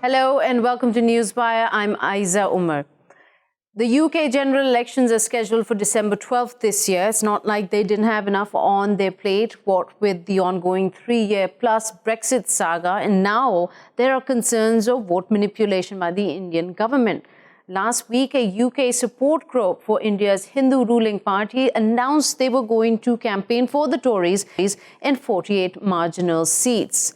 Hello and welcome to Newswire. I'm Ayza Omar. The UK general elections are scheduled for December 12th this year. It's not like they didn't have enough on their plate, what with the ongoing 3-year plus Brexit saga. And now there are concerns of vote manipulation by the Indian government. Last week, a UK support group for India's Hindu ruling party announced they were going to campaign for the Tories in 48 marginal seats.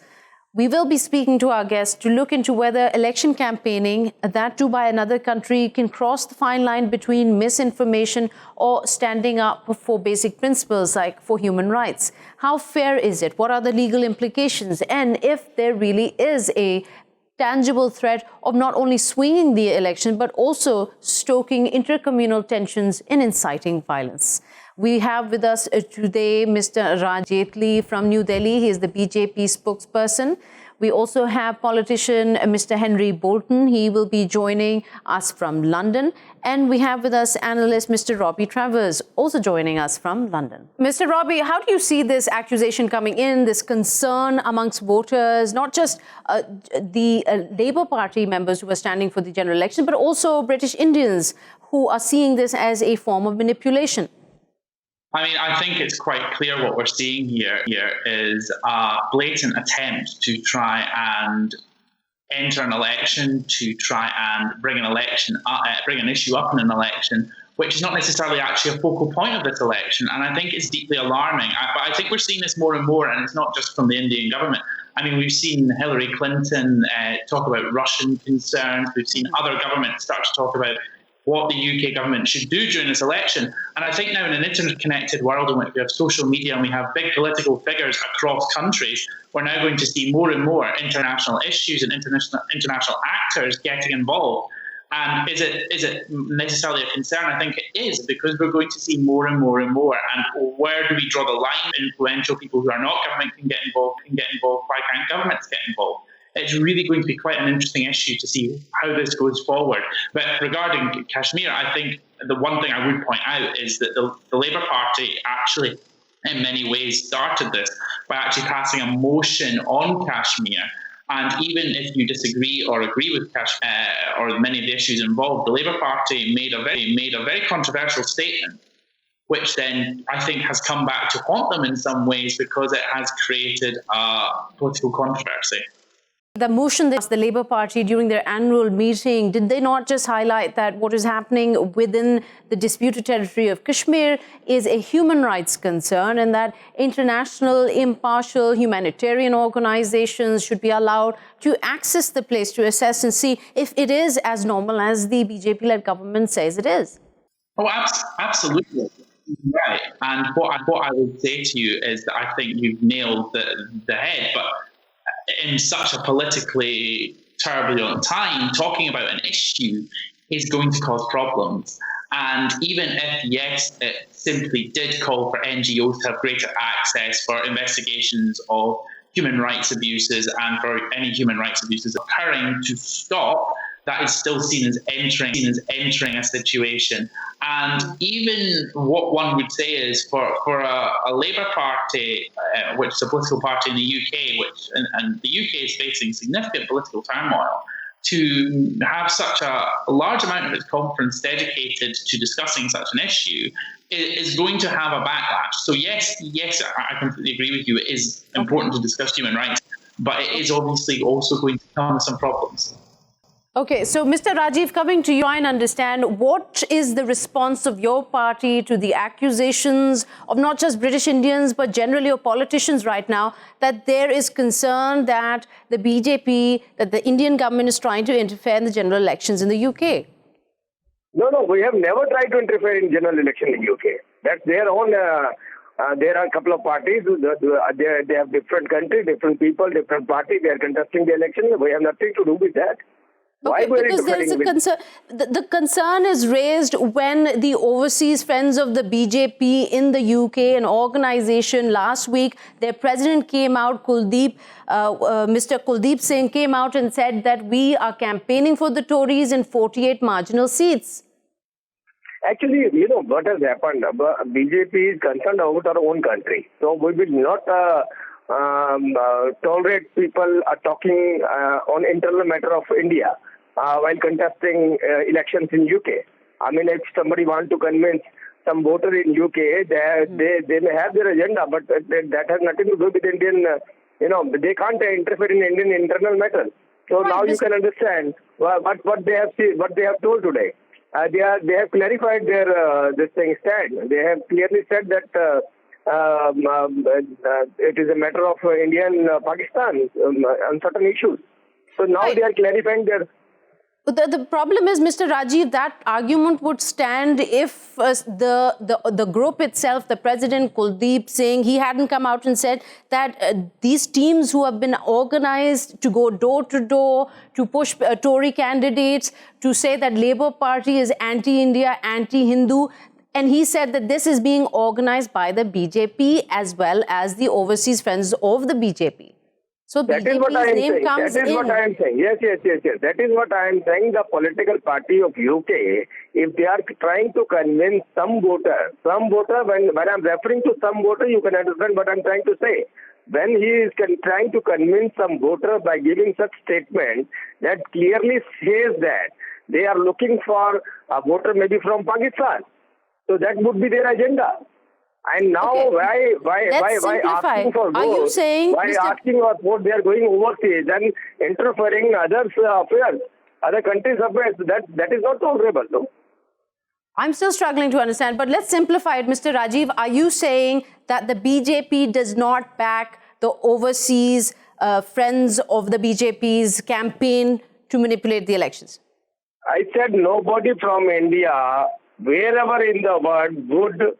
We will be speaking to our guests to look into whether election campaigning, that too by another country, can cross the fine line between misinformation or standing up for basic principles like for human rights. How fair is it? What are the legal implications? And if there really is a tangible threat of not only swinging the election, but also stoking intercommunal tensions and inciting violence. We have with us today Mr. Rajeev Jaitly from New Delhi. He is the BJP spokesperson. We also have politician Mr. Henry Bolton. He will be joining us from London. And we have with us analyst Mr. Robbie Travers, also joining us from London. Mr. Robbie, how do you see this accusation coming in, this concern amongst voters, not just the Labour Party members who are standing for the general election, but also British Indians who are seeing this as a form of manipulation? I mean, I think it's quite clear what we're seeing here is a blatant attempt to try and enter an election, to try and bring an issue up in an election, which is not necessarily actually a focal point of this election. And I think it's deeply alarming. But I think we're seeing this more and more, and it's not just from the Indian government. I mean, we've seen Hillary Clinton talk about Russian concerns. We've seen other governments start to talk about what the UK government should do during this election. And I think now in an interconnected world in which we have social media and we have big political figures across countries, we're now going to see more and more international issues and international actors getting involved. And is it necessarily a concern? I think it is, because we're going to see more and more and more. And where do we draw the line? Influential people who are not government can get involved. Why can't governments get involved? It's really going to be quite an interesting issue to see how this goes forward. But regarding Kashmir, I think the one thing I would point out is that the Labour Party actually, in many ways, started this by actually passing a motion on Kashmir. And even if you disagree or agree with Kashmir or many of the issues involved, the Labour Party made a very controversial statement, which then I think has come back to haunt them in some ways because it has created a political controversy. The motion that the Labour Party during their annual meeting, did they not just highlight that what is happening within the disputed territory of Kashmir is a human rights concern, and that international, impartial humanitarian organizations should be allowed to access the place to assess and see if it is as normal as the BJP-led government says it is? Oh, absolutely. Right. And what I would say to you is that I think you've nailed the head, but in such a politically turbulent time, talking about an issue is going to cause problems. And even if, yes, it simply did call for NGOs to have greater access for investigations of human rights abuses and for any human rights abuses occurring to stop, that is still seen as entering a situation. And even what one would say is for a Labour Party, which is a political party in the UK, and the UK is facing significant political turmoil, to have such a large amount of its conference dedicated to discussing such an issue is going to have a backlash. So yes, I completely agree with you. It is important to discuss human rights, but it is obviously also going to come with some problems. Okay, so Mr. Rajeev, coming to you, try and understand what is the response of your party to the accusations of not just British Indians, but generally of politicians right now, that there is concern that the BJP, that the Indian government is trying to interfere in the general elections in the UK? No, we have never tried to interfere in general election in the UK. That's their own. There are a couple of parties. They have different country, different people, different party. They are contesting the election. We have nothing to do with that. Okay, because there is a concern. The concern is raised when the overseas friends of the BJP in the UK, an organization, last week, their president came out, Mr. Kuldeep Singh came out and said that we are campaigning for the Tories in 48 marginal seats. Actually, what has happened? BJP is concerned about our own country. So we will not tolerate people talking on internal matter of India while contesting elections in UK. I mean, if somebody wants to convince some voter in UK, they may have their agenda, but that has nothing to do with Indian. They can't interfere in Indian internal matters. So now you can understand what they have told today. They have clarified their stand. They have clearly said that it is a matter of India and Pakistan on certain issues. So now they are clarifying their. But the problem is, Mr. Rajeev, that argument would stand if the group itself, the president Kuldeep Singh, he hadn't come out and said that these teams who have been organized to go door to door, to push Tory candidates, to say that Labour Party is anti-India, anti-Hindu, and he said that this is being organized by the BJP as well as the overseas friends of the BJP. So that is what I am saying. That is what I am saying. Yes. That is what I am saying. The political party of UK, if they are trying to convince some voter, when I am referring to some voter, you can understand what I am trying to say. When he is trying to convince some voter by giving such statement that clearly says that they are looking for a voter maybe from Pakistan. So that would be their agenda. And now, why asking for vote? Are you saying, asking for vote, they are going overseas and interfering in others' affairs, other countries' affairs? That is not tolerable, no? I'm still struggling to understand, but let's simplify it, Mr. Rajeev. Are you saying that the BJP does not back the overseas friends of the BJP's campaign to manipulate the elections? I said nobody from India, wherever in the world, would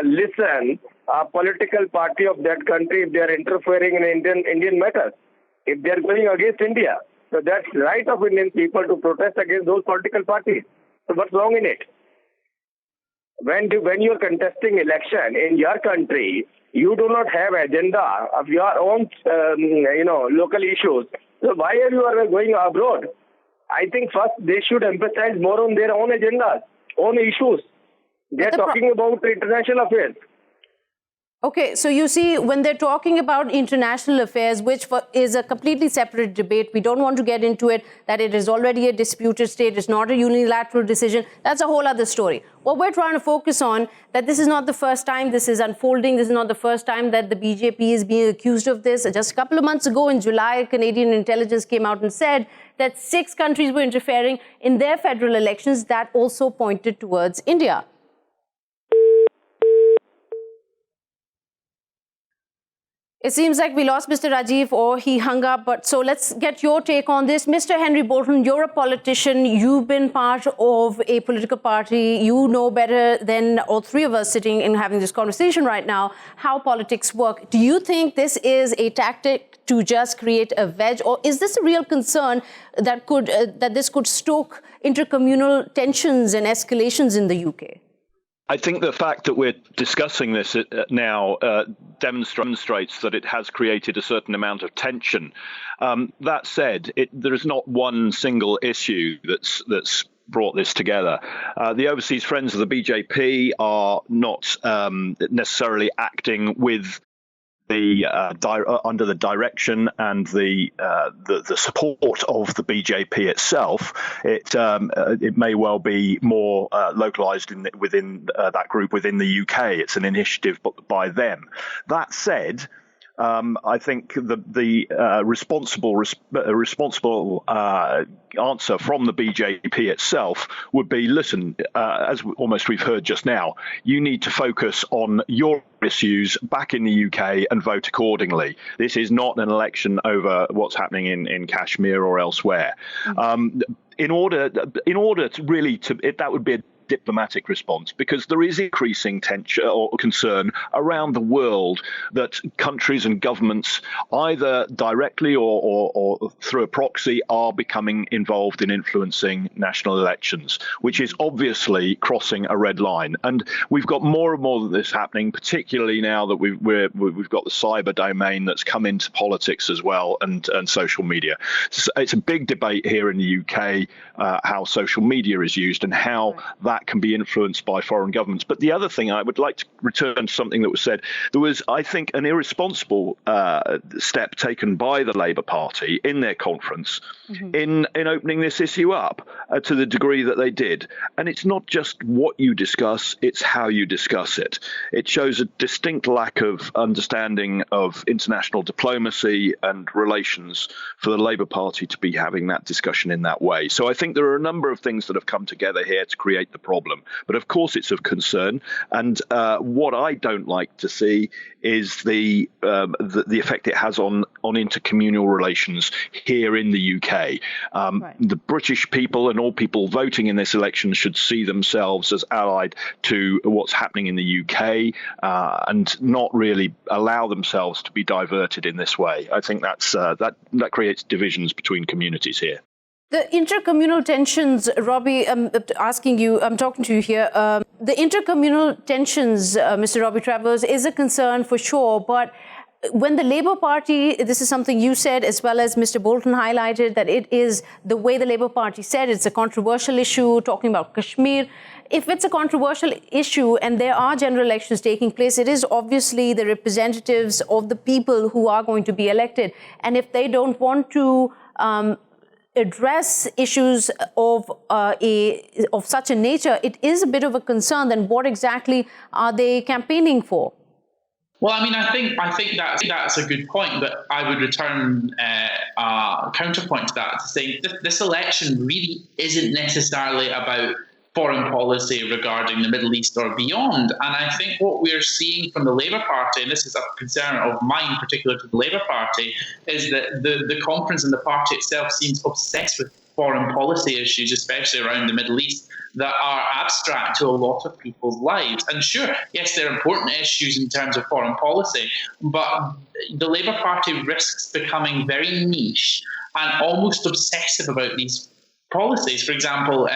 listen a political party of that country if they are interfering in Indian matters, if they are going against India. So that's right of Indian people to protest against those political parties. So what's wrong in it? When you are contesting election in your country, you do not have agenda of your own local issues. So why are you going abroad? I think first they should emphasize more on their own agendas, own issues. They are talking about international affairs. Okay, so you see, when they're talking about international affairs, which is a completely separate debate, we don't want to get into it, that it is already a disputed state, it's not a unilateral decision, that's a whole other story. What we're trying to focus on, that this is not the first time this is unfolding, this is not the first time that the BJP is being accused of this. Just a couple of months ago in July, Canadian intelligence came out and said that 6 countries were interfering in their federal elections that also pointed towards India. It seems like we lost Mr. Rajeev, or he hung up. But so let's get your take on this. Mr. Henry Bolton, you're a politician. You've been part of a political party. You know better than all three of us sitting and having this conversation right now how politics work. Do you think this is a tactic to just create a wedge, or is this a real concern that this could stoke intercommunal tensions and escalations in the UK? I think the fact that we're discussing this now demonstrates that it has created a certain amount of tension. That said, there is not one single issue that's brought this together. The overseas friends of the BJP are not necessarily acting with the under the direction and the support of the BJP itself. It may well be more localized within that group within the UK. It's an initiative by them. That said, I think the responsible answer from the BJP itself would be, listen, as almost we've heard just now, you need to focus on your issues back in the UK and vote accordingly. This is not an election over what's happening in Kashmir or elsewhere. In order to really that would be a diplomatic response, because there is increasing tension or concern around the world that countries and governments, either directly or through a proxy, are becoming involved in influencing national elections, which is obviously crossing a red line. And we've got more and more of this happening, particularly now that we've got the cyber domain that's come into politics as well, and social media. So it's a big debate here in the UK how social media is used and how that that can be influenced by foreign governments. But the other thing, I would like to return to something that was said. There was, I think, an irresponsible step taken by the Labour Party in their conference in opening this issue up to the degree that they did. And it's not just what you discuss, it's how you discuss it. It shows a distinct lack of understanding of international diplomacy and relations for the Labour Party to be having that discussion in that way. So I think there are a number of things that have come together here to create the problem. But of course, it's of concern. And what I don't like to see is the effect it has on intercommunal relations here in the UK. The British people and all people voting in this election should see themselves as allied to what's happening in the UK and not really allow themselves to be diverted in this way. I think that creates divisions between communities here. The intercommunal tensions, Robbie, I'm talking to you here. The intercommunal tensions, Mr. Robbie Travers, is a concern for sure. But when the Labour Party, this is something you said, as well as Mr. Bolton highlighted, that it is the way the Labour Party said it's a controversial issue, talking about Kashmir. If it's a controversial issue and there are general elections taking place, it is obviously the representatives of the people who are going to be elected. And if they don't want to address issues of such a nature, it is a bit of a concern. Then what exactly are they campaigning for? Well, I mean, I think that's a good point, but I would return a counterpoint to that, to say this election really isn't necessarily about foreign policy regarding the Middle East or beyond. And I think what we're seeing from the Labour Party, and this is a concern of mine, particular to the Labour Party, is that the conference and the party itself seems obsessed with foreign policy issues, especially around the Middle East, that are abstract to a lot of people's lives. And sure, yes, they're important issues in terms of foreign policy, but the Labour Party risks becoming very niche and almost obsessive about these policies. For example,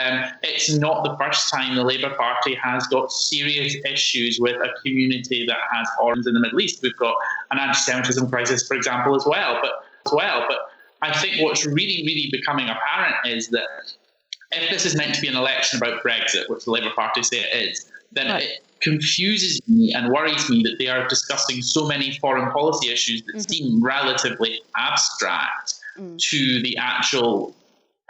it's not the first time the Labour Party has got serious issues with a community that has origins in the Middle East. We've got an anti-Semitism crisis, for example, as well. But I think what's really, really becoming apparent is that if this is meant to be an election about Brexit, which the Labour Party say it is, then it confuses me and worries me that they are discussing so many foreign policy issues that seem relatively abstract to the actual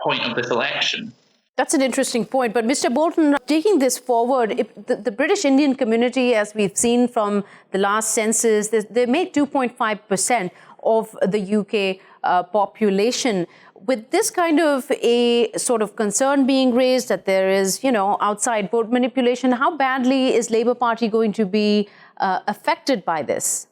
point of this election. That's an interesting point. But Mr. Bolton, taking this forward, the British Indian community, as we've seen from the last census, they make 2.5% of the UK population. With this kind of a sort of concern being raised that there is, outside vote manipulation, how badly is Labour Party going to be affected by this?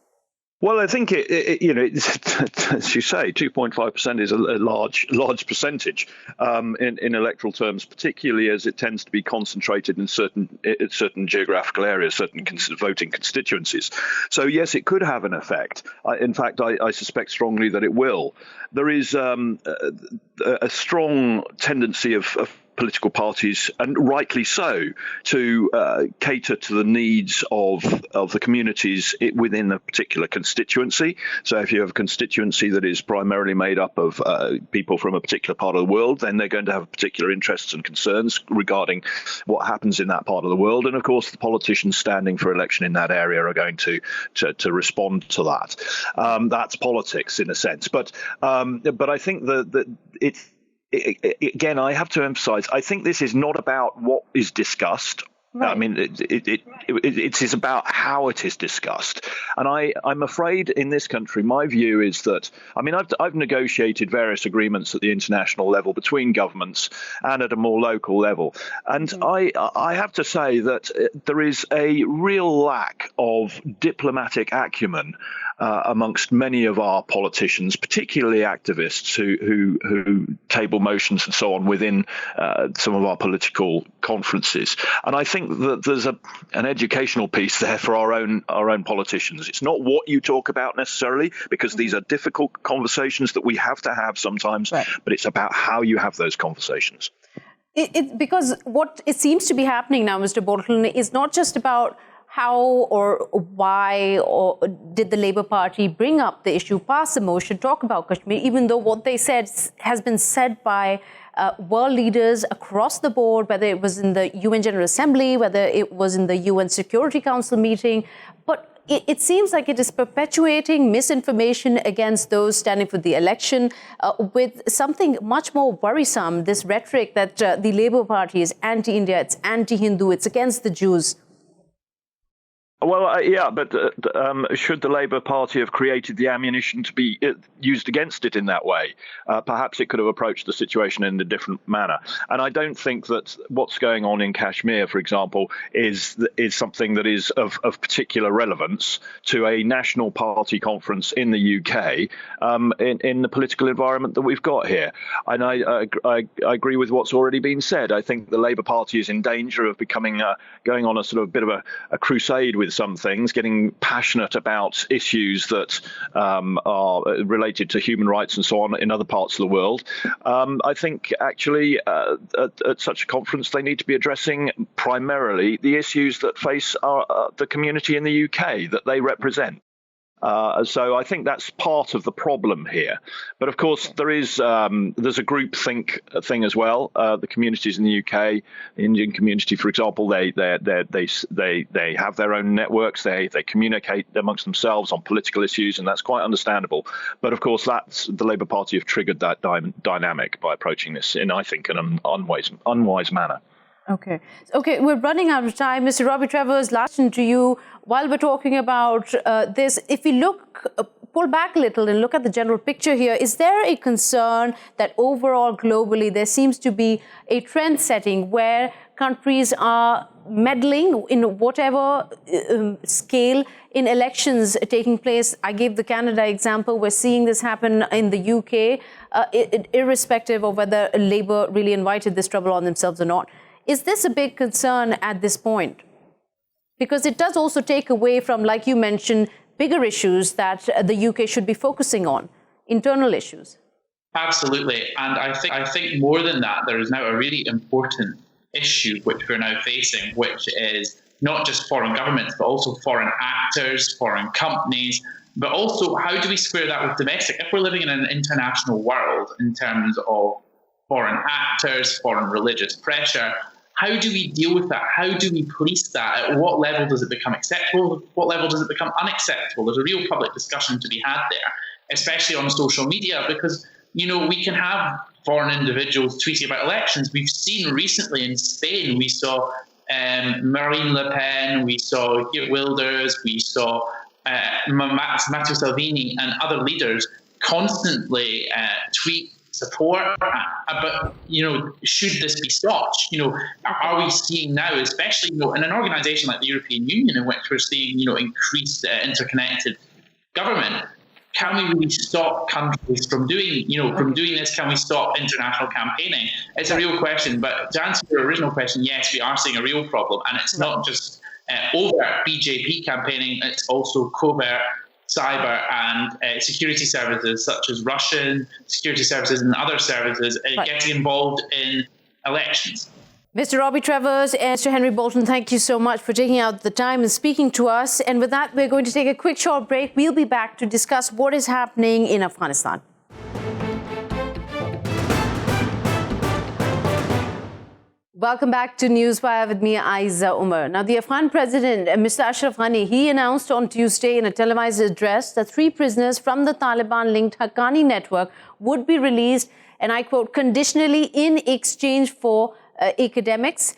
Well, I think as you say, 2.5% is a large percentage in electoral terms, particularly as it tends to be concentrated in certain geographical areas, certain voting constituencies. So yes, it could have an effect. In fact, I suspect strongly that it will. There is a strong tendency of political parties, and rightly so, to cater to the needs of the communities within a particular constituency. So if you have a constituency that is primarily made up of people from a particular part of the world, then they're going to have particular interests and concerns regarding what happens in that part of the world. And of course, the politicians standing for election in that area are going to respond to that. That's politics in a sense. But I think that it's, again, I have to emphasize, I think this is not about what is discussed. Right. I mean, it is about how it is discussed. And I'm afraid in this country, my view is that, I've negotiated various agreements at the international level between governments and at a more local level. And I have to say that there is a real lack of diplomatic acumen amongst many of our politicians, particularly activists who table motions and so on within some of our political conferences. And I think that there's an educational piece there for our own politicians. It's not what you talk about necessarily, because these are difficult conversations that we have to have sometimes, but it's about how you have those conversations. Because what it seems to be happening now, Mr. Bolton, is not just about how or why or did the Labour Party bring up the issue, pass a motion, talk about Kashmir, even though what they said has been said by world leaders across the board, whether it was in the UN General Assembly, whether it was in the UN Security Council meeting. But it seems like it is perpetuating misinformation against those standing for the election with something much more worrisome, this rhetoric that the Labour Party is anti-India, it's anti-Hindu, it's against the Jews. Well, but should the Labour Party have created the ammunition to be used against it in that way? Perhaps it could have approached the situation in a different manner. And I don't think that what's going on in Kashmir, for example, is something that is of particular relevance to a national party conference in the UK in the political environment that we've got here. And I agree with what's already been said. I think the Labour Party is in danger of becoming going on a sort of bit of a crusade with some things, getting passionate about issues that are related to human rights and so on in other parts of the world. I think actually at such a conference they need to be addressing primarily the issues that face the community in the UK that they represent. So I think that's part of the problem here. But of course, there's a groupthink thing as well. The communities in the UK, the Indian community, for example, they have their own networks. They communicate amongst themselves on political issues, and that's quite understandable. But of course, that's the Labour Party have triggered that dynamic by approaching this in, I think, an unwise manner. Okay, we're running out of time. Mr. Robbie Travers, last question to you. While we're talking about this, if we pull back a little and look at the general picture here, is there a concern that overall globally there seems to be a trend setting where countries are meddling in whatever scale in elections taking place? I gave the Canada example. We're seeing this happen in the UK, irrespective of whether Labour really invited this trouble on themselves or not. Is this a big concern at this point? Because it does also take away from, like you mentioned, bigger issues that the UK should be focusing on, internal issues. Absolutely. And I think more than that, there is now a really important issue which we're now facing, which is not just foreign governments, but also foreign actors, foreign companies, but also how do we square that with domestic? If we're living in an international world in terms of foreign actors, foreign religious pressure, how do we deal with that? How do we police that? At what level does it become acceptable? What level does it become unacceptable? There's a real public discussion to be had there, especially on social media, because, we can have foreign individuals tweeting about elections. We've seen recently in Spain, we saw Marine Le Pen, we saw Geert Wilders, we saw Matteo Salvini and other leaders constantly tweet support, but should this be stopped? Are we seeing now, especially in an organisation like the European Union, in which we're seeing increased interconnected government? Can we really stop countries from doing this? Can we stop international campaigning? It's a real question. But to answer your original question, yes, we are seeing a real problem, and it's not just overt BJP campaigning; it's also covert cyber and security services such as Russian security services and other services getting involved in elections. Mr. Robbie Travers and Mr. Henry Bolton, thank you so much for taking out the time and speaking to us. And with that, we're going to take a quick short break. We'll be back to discuss what is happening in Afghanistan. Welcome back to Newswire with me, Ayza Omar. Now, the Afghan president, Mr. Ashraf Ghani, he announced on Tuesday in a televised address that 3 prisoners from the Taliban-linked Haqqani network would be released, and I quote, conditionally in exchange for academics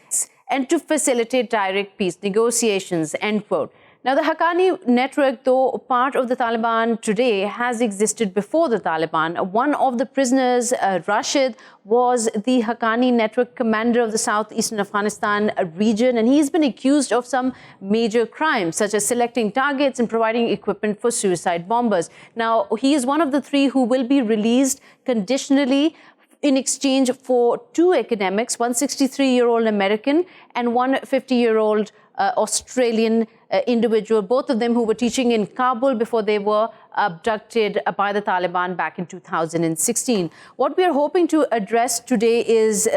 and to facilitate direct peace negotiations, end quote. Now, the Haqqani network, though part of the Taliban today, has existed before the Taliban. One of the prisoners, Rashid, was the Haqqani network commander of the southeastern Afghanistan region, and he's been accused of some major crimes, such as selecting targets and providing equipment for suicide bombers. Now, he is one of the 3 who will be released conditionally in exchange for 2 academics, one 63-year-old American and one 50-year-old Australian individual, both of them who were teaching in Kabul before they were abducted by the Taliban back in 2016. What we are hoping to address today is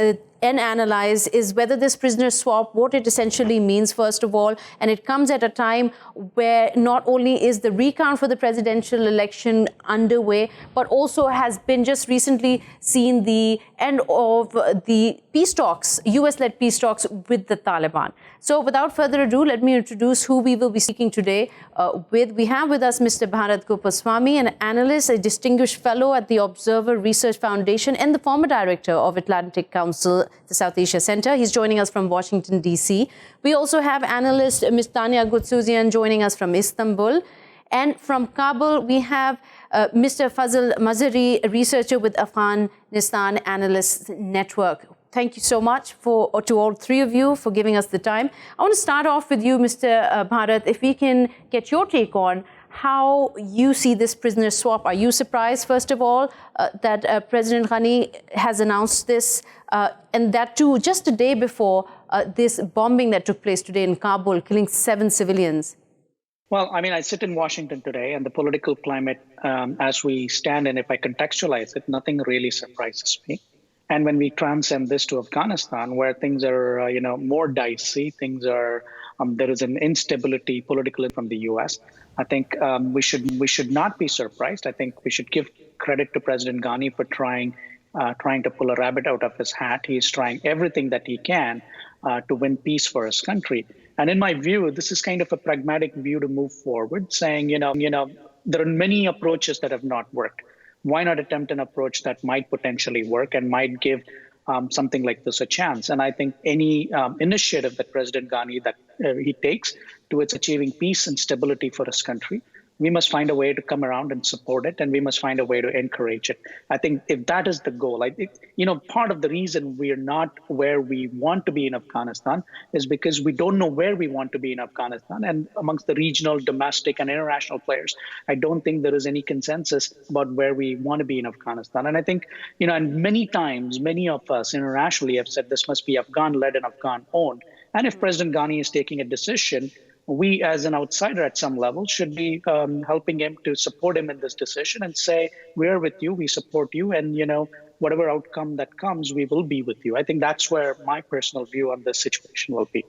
and analyze is whether this prisoner swap, what it essentially means, first of all. And it comes at a time where not only is the recount for the presidential election underway, but also has been just recently seen the end of the peace talks, US-led peace talks with the Taliban. So without further ado, let me introduce who we will be speaking today with. We have with us Mr. Bharath Gopalaswamy, an analyst, a distinguished fellow at the Observer Research Foundation and the former director of Atlantic Council, the South Asia Center. He's joining us from Washington, D.C. We also have analyst Ms. Tanya Goudsouzian joining us from Istanbul. And from Kabul, we have Mr. Fazal Muzhary, a researcher with Afghanistan Analysts Network. Thank you so much to all three of you for giving us the time. I want to start off with you, Mr. Bharath, if we can get your take on how you see this prisoner swap. Are you surprised, first of all, that President Ghani has announced this, and that too just a day before this bombing that took place today in Kabul, killing 7 civilians? Well, I mean, I sit in Washington today, and the political climate as we stand, and if I contextualize it, nothing really surprises me. And when we transcend this to Afghanistan, where things are, more dicey, things are, there is an instability politically from the U.S. I think we should not be surprised. I think we should give credit to President Ghani for trying to pull a rabbit out of his hat. He's trying everything that he can to win peace for his country. And in my view, this is kind of a pragmatic view to move forward, saying, there are many approaches that have not worked. Why not attempt an approach that might potentially work and might give something like this a chance? And I think any initiative that President Ghani that he takes towards achieving peace and stability for his country, we must find a way to come around and support it, and we must find a way to encourage it. I think if that is the goal, part of the reason we are not where we want to be in Afghanistan is because we don't know where we want to be in Afghanistan. And amongst the regional, domestic, and international players, I don't think there is any consensus about where we want to be in Afghanistan. And I think, and many times, many of us internationally have said this must be Afghan-led and Afghan-owned. And if President Ghani is taking a decision, we as an outsider at some level should be helping him to support him in this decision and say, we're with you, we support you, and whatever outcome that comes, we will be with you. I think that's where my personal view on this situation will be.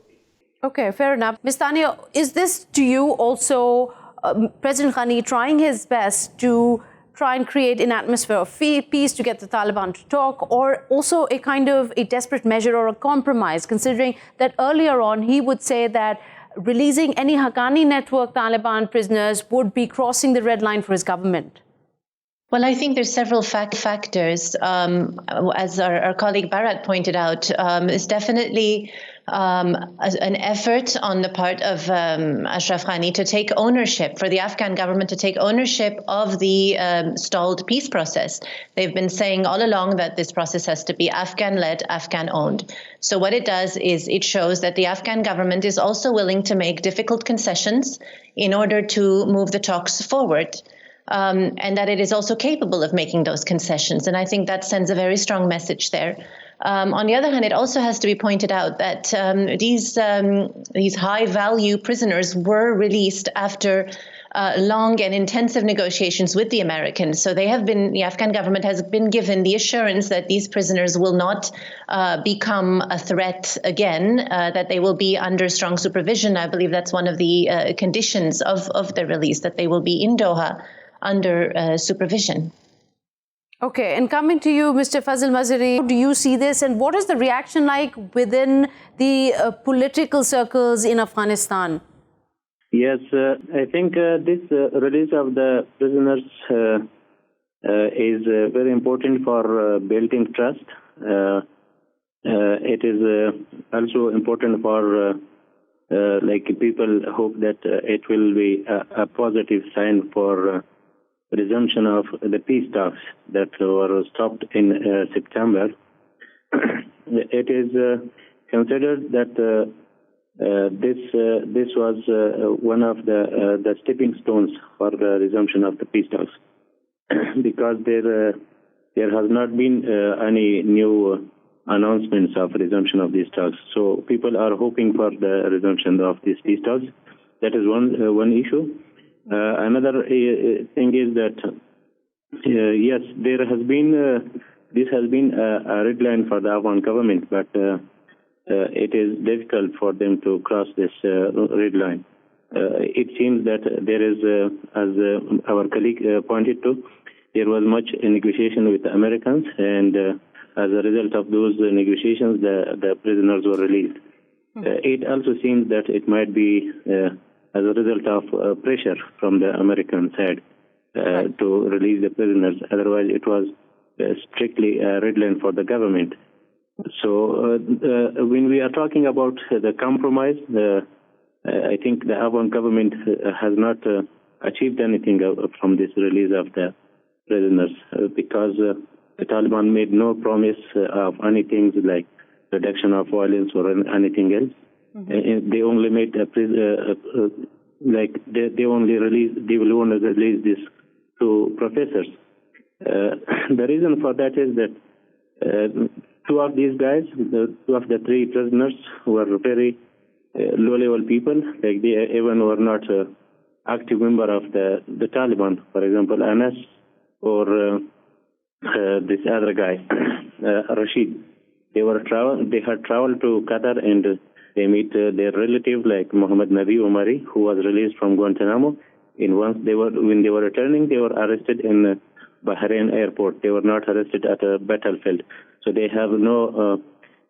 Okay, fair enough. Ms. Tanya, is this to you also President Ghani trying his best to try and create an atmosphere of peace to get the Taliban to talk, or also a kind of a desperate measure or a compromise, considering that earlier on he would say that releasing any Haqqani network Taliban prisoners would be crossing the red line for his government? Well, I think there's several factors. As our colleague Bharath pointed out, it's definitely an effort on the part of Ashraf Ghani to take ownership, for the Afghan government to take ownership of the stalled peace process. They've been saying all along that this process has to be Afghan-led, Afghan-owned. So what it does is it shows that the Afghan government is also willing to make difficult concessions in order to move the talks forward. And that it is also capable of making those concessions. And I think that sends a very strong message there. On the other hand, it also has to be pointed out that these high-value prisoners were released after long and intensive negotiations with the Americans. So the Afghan government has been given the assurance that these prisoners will not become a threat again, that they will be under strong supervision. I believe that's one of the conditions of their release, that they will be in Doha under supervision. Okay, and coming to you, Mr. Fazal Muzhary, how do you see this, and what is the reaction like within the political circles in Afghanistan? Yes, I think this release of the prisoners is very important for building trust. It is also important for people hope that it will be a positive sign for resumption of the peace talks that were stopped in September. It is considered that this was one of the stepping stones for the resumption of the peace talks, because there has not been any new announcements of resumption of these talks. So people are hoping for the resumption of these peace talks. That is one issue. Another thing is that yes, there has been this has been a red line for the Afghan government, but it is difficult for them to cross this red line. It seems that there is, as our colleague pointed to, there was much negotiation with the Americans, and as a result of those negotiations, the prisoners were released. It also seems that it might be as a result of pressure from the American side to release the prisoners. Otherwise, it was strictly a red line for the government. So when we are talking about the compromise, I think the Afghan government has not achieved anything from this release of the prisoners because the Taliban made no promise of anything like reduction of violence or anything else. They only made they will only release these two professors. The reason for that is that two of these guys, two of the three prisoners, were very low-level people. Like they even were not active member of the Taliban. For example, Anas or this other guy, Rashid. They had traveled to Qatar and they meet their relative like Muhammad Nabi Umari, who was released from Guantanamo. And when they were returning, they were arrested in Bahrain airport. They were not arrested at a battlefield. So they have no.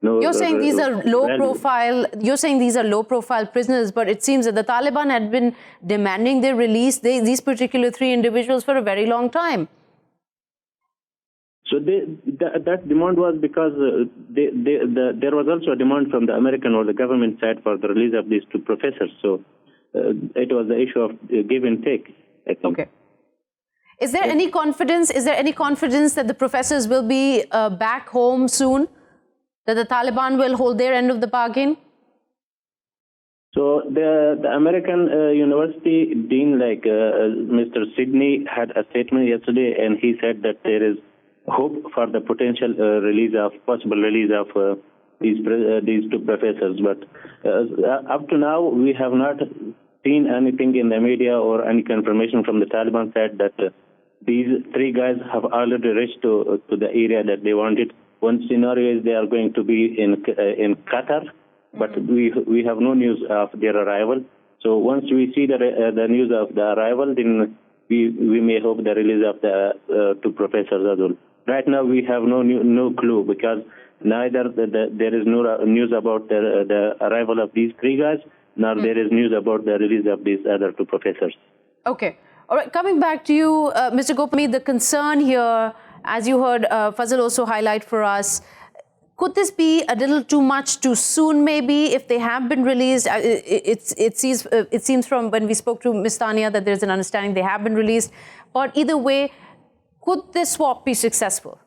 You're saying these are low-profile. You're saying these are low-profile prisoners, but it seems that the Taliban had been demanding their release. These particular three individuals for a very long time. So that demand was because there was also a demand from the American or the government side for the release of these two professors. So it was the issue of give and take, I think. Okay. Is there any confidence? Is there any confidence that the professors will be back home soon? That the Taliban will hold their end of the bargain? So the American university dean, like Mr. Sidney, had a statement yesterday, and he said that there is hope for the potential possible release of these two professors. But up to now, we have not seen anything in the media or any confirmation from the Taliban side that these three guys have already reached to the area that they wanted. One scenario is they are going to be in Qatar, but we have no news of their arrival. So once we see the news of the arrival, then we may hope the release of the two professors as well. Right now, we have no clue because neither there is no news about the arrival of these three guys, nor there is news about the release of these other two professors. Okay. All right. Coming back to you, Mr. Gopalswamy, the concern here, as you heard Fazal also highlight for us, could this be a little too much too soon maybe if they have been released? It seems from when we spoke to Ms. Tanya that there's an understanding they have been released. But either way, could this swap be successful?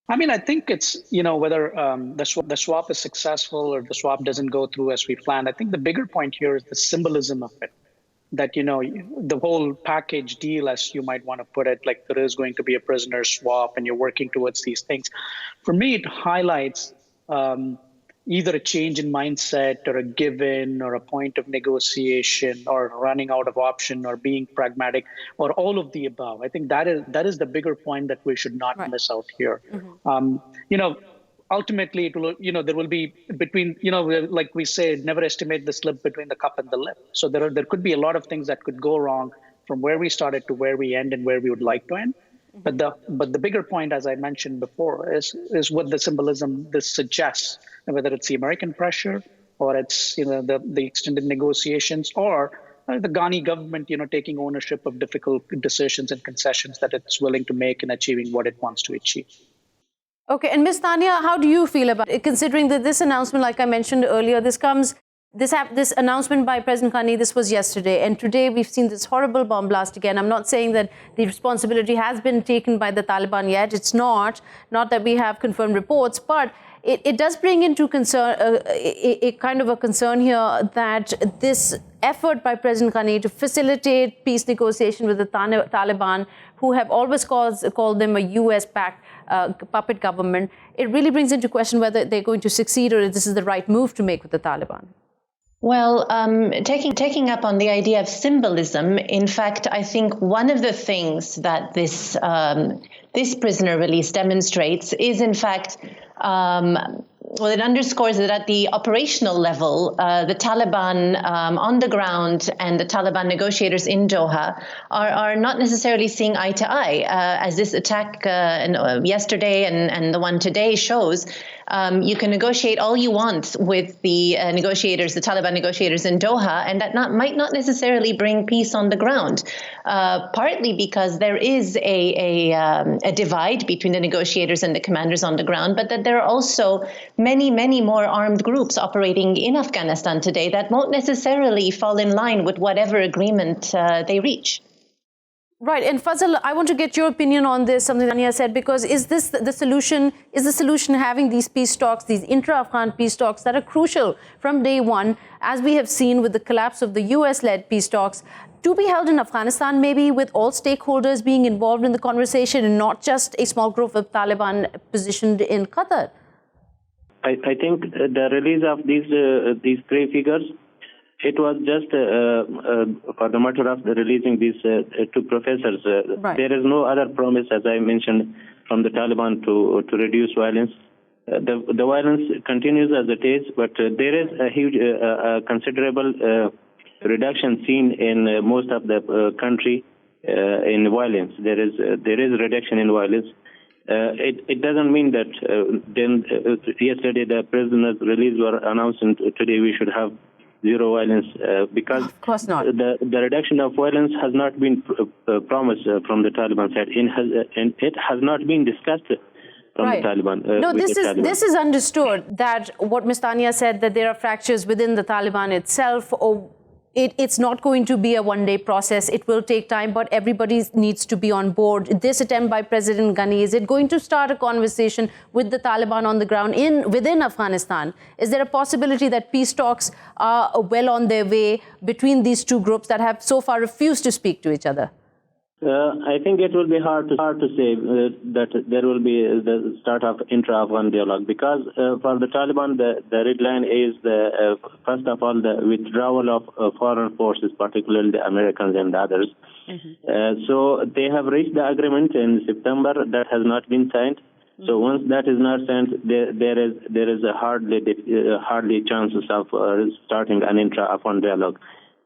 I mean, I think it's, whether the swap is successful or the swap doesn't go through as we planned. I think the bigger point here is the symbolism of it. That, the whole package deal, as you might want to put it, like there is going to be a prisoner swap and you're working towards these things. For me, it highlights either a change in mindset or a give-in or a point of negotiation or running out of option or being pragmatic or all of the above. I think that is the bigger point that we should not miss out here. Ultimately, it will, there will be between, like we say, never estimate the slip between the cup and the lip. So there could be a lot of things that could go wrong from where we started to where we end and where we would like to end. But the bigger point, as I mentioned before, is what the symbolism this suggests, whether it's the American pressure or it's the extended negotiations or the Ghani government, taking ownership of difficult decisions and concessions that it's willing to make in achieving what it wants to achieve. Okay, and Ms. Tanya, how do you feel about it? Considering that this announcement, like I mentioned earlier, this announcement by President Ghani, this was yesterday, and today we've seen this horrible bomb blast again. I'm not saying that the responsibility has been taken by the Taliban yet. It's not that we have confirmed reports, but it does bring into concern a kind of a concern here that this effort by President Ghani to facilitate peace negotiation with the Taliban, who have always called them a US-backed puppet government, it really brings into question whether they're going to succeed or if this is the right move to make with the Taliban. Well, taking up on the idea of symbolism, in fact, I think one of the things that this this prisoner release demonstrates is, in fact, it underscores that at the operational level, the Taliban on the ground and the Taliban negotiators in Doha are not necessarily seeing eye to eye. As this attack yesterday and the one today shows, you can negotiate all you want with the negotiators, the Taliban negotiators in Doha, and that might not necessarily bring peace on the ground, partly because there is a divide between the negotiators and the commanders on the ground, but that there are also many, many more armed groups operating in Afghanistan today that won't necessarily fall in line with whatever agreement they reach. Right. And Fazal, I want to get your opinion on this, something Tanya said, because is this the solution? Is the solution having these peace talks, these intra-Afghan peace talks that are crucial from day one, as we have seen with the collapse of the US-led peace talks, to be held in Afghanistan, maybe with all stakeholders being involved in the conversation and not just a small group of Taliban positioned in Qatar? I think the release of these three figures, it was just for the matter of releasing these two professors. Right. There is no other promise, as I mentioned, from the Taliban to reduce violence. The violence continues as it is, but there is a huge, considerable reduction seen in most of the country in violence. There is a reduction in violence. It doesn't mean that yesterday the prisoners' release were announced and today we should have zero violence, because of course not. The reduction of violence has not been promised from the Taliban side, and it has not been discussed from the Taliban. No, this is understood, that what Ms. Tanya said, that there are fractures within the Taliban itself, or it's not going to be a one-day process. It will take time, but everybody needs to be on board. This attempt by President Ghani, is it going to start a conversation with the Taliban on the ground within Afghanistan? Is there a possibility that peace talks are well on their way between these two groups that have so far refused to speak to each other? I think it will be hard to say that there will be the start of intra-Afghan dialogue, because for the Taliban, the red line is first of all the withdrawal of foreign forces, particularly the Americans and the others. Mm-hmm. So they have reached the agreement in September that has not been signed. Mm-hmm. So once that is not signed, there is a hardly chances of starting an intra-Afghan dialogue.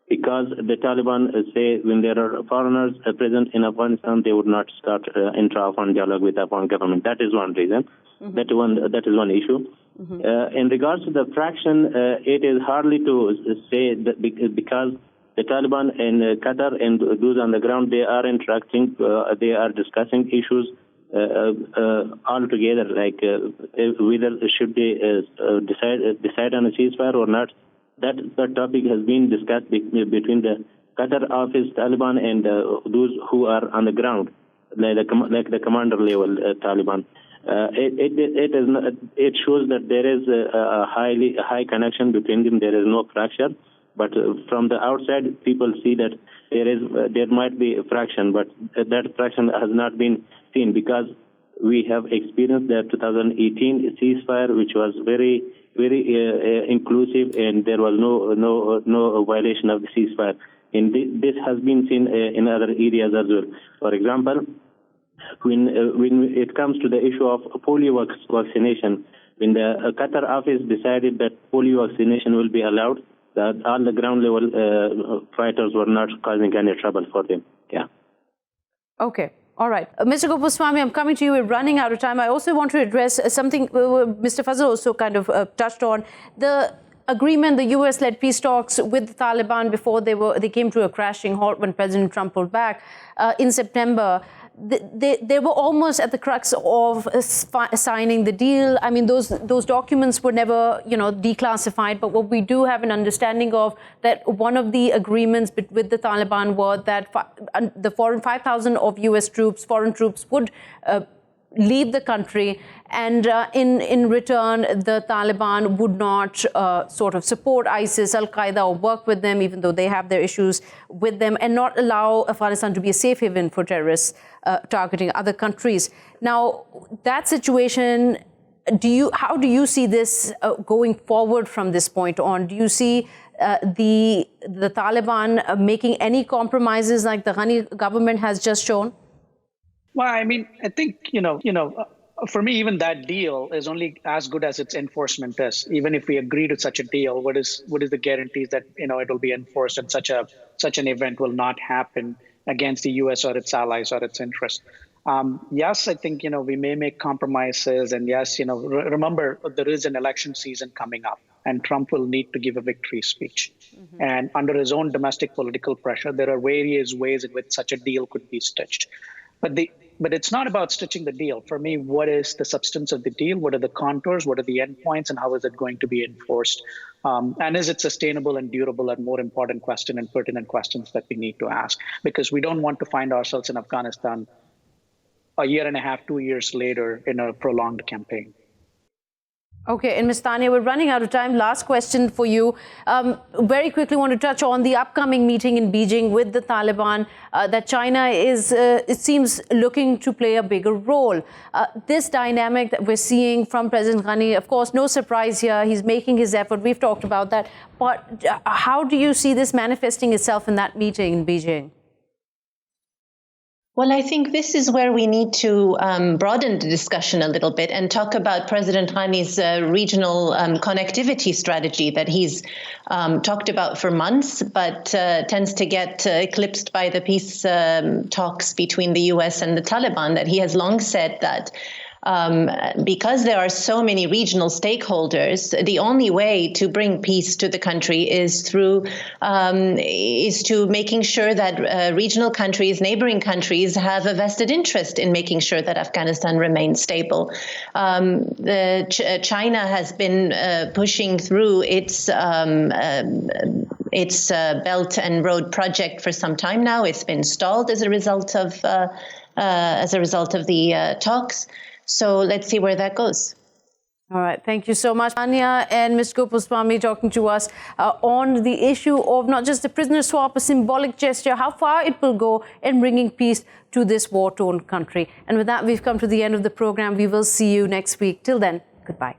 Because the Taliban say when there are foreigners present in Afghanistan, they would not start intra-Afghan dialogue with the Afghan government. That is one reason. Mm-hmm. That is one issue. Mm-hmm. In regards to the fraction, it is hardly to say that because the Taliban in Qatar and those on the ground, they are interacting, they are discussing issues all together, like whether should they decide on a ceasefire or not. That topic has been discussed between the Qatar office, Taliban, and those who are on the ground, like the commander level Taliban. It shows that there is a high connection between them. There is no fracture, but from the outside, people see that there might be a fraction, but that fraction has not been seen, because we have experienced the 2018 ceasefire, which was very inclusive, and there was no violation of the ceasefire. And this has been seen in other areas as well. For example, when it comes to the issue of polio vaccination, when the Qatar office decided that polio vaccination will be allowed, that all the ground level fighters were not causing any trouble for them. Yeah. Okay. All right. Mr. Gopalaswamy, I'm coming to you. We're running out of time. I also want to address something Mr. Fazal also kind of touched on. The agreement, the US-led peace talks with the Taliban before they came to a crashing halt when President Trump pulled back in September. They were almost at the crux of signing the deal. I mean, those documents were never, declassified. But what we do have an understanding of, that one of the agreements with the Taliban was that the 5,000 of US troops, foreign troops, would leave the country, and in return, the Taliban would not sort of support ISIS, Al-Qaeda, or work with them, even though they have their issues with them, and not allow Afghanistan to be a safe haven for terrorists targeting other countries. Now, that situation, how do you see this going forward from this point on? Do you see the Taliban making any compromises like the Ghani government has just shown? Well, I mean, I think, for me, even that deal is only as good as its enforcement is. Even if we agree to such a deal, what is the guarantees that, it will be enforced and such an event will not happen against the U.S. or its allies or its interests? Yes, I think, we may make compromises. And yes, remember, there is an election season coming up and Trump will need to give a victory speech. Mm-hmm. And under his own domestic political pressure, there are various ways in which such a deal could be stitched. But it's not about stitching the deal. For me, what is the substance of the deal? What are the contours? What are the endpoints? And how is it going to be enforced? And is it sustainable and durable? Are more important question and pertinent questions that we need to ask. Because we don't want to find ourselves in Afghanistan a year and a half, 2 years later in a prolonged campaign. Okay, and Ms. Tanya, we're running out of time. Last question for you. Very quickly want to touch on the upcoming meeting in Beijing with the Taliban, that China is, it seems, looking to play a bigger role. This dynamic that we're seeing from President Ghani, of course, no surprise here. He's making his effort. We've talked about that. But how do you see this manifesting itself in that meeting in Beijing? Well, I think this is where we need to broaden the discussion a little bit and talk about President Ghani's regional connectivity strategy that he's talked about for months, but tends to get eclipsed by the peace talks between the U.S. and the Taliban, that he has long said that because there are so many regional stakeholders, the only way to bring peace to the country is through making sure that regional countries, neighboring countries, have a vested interest in making sure that Afghanistan remains stable. China has been pushing through its Belt and Road project for some time now. It's been stalled as a result of the talks. So let's see where that goes. All right. Thank you so much, Tanya and Mr. Gopalaswamy, talking to us on the issue of not just the prisoner swap, a symbolic gesture, how far it will go in bringing peace to this war-torn country. And with that, we've come to the end of the program. We will see you next week. Till then, goodbye.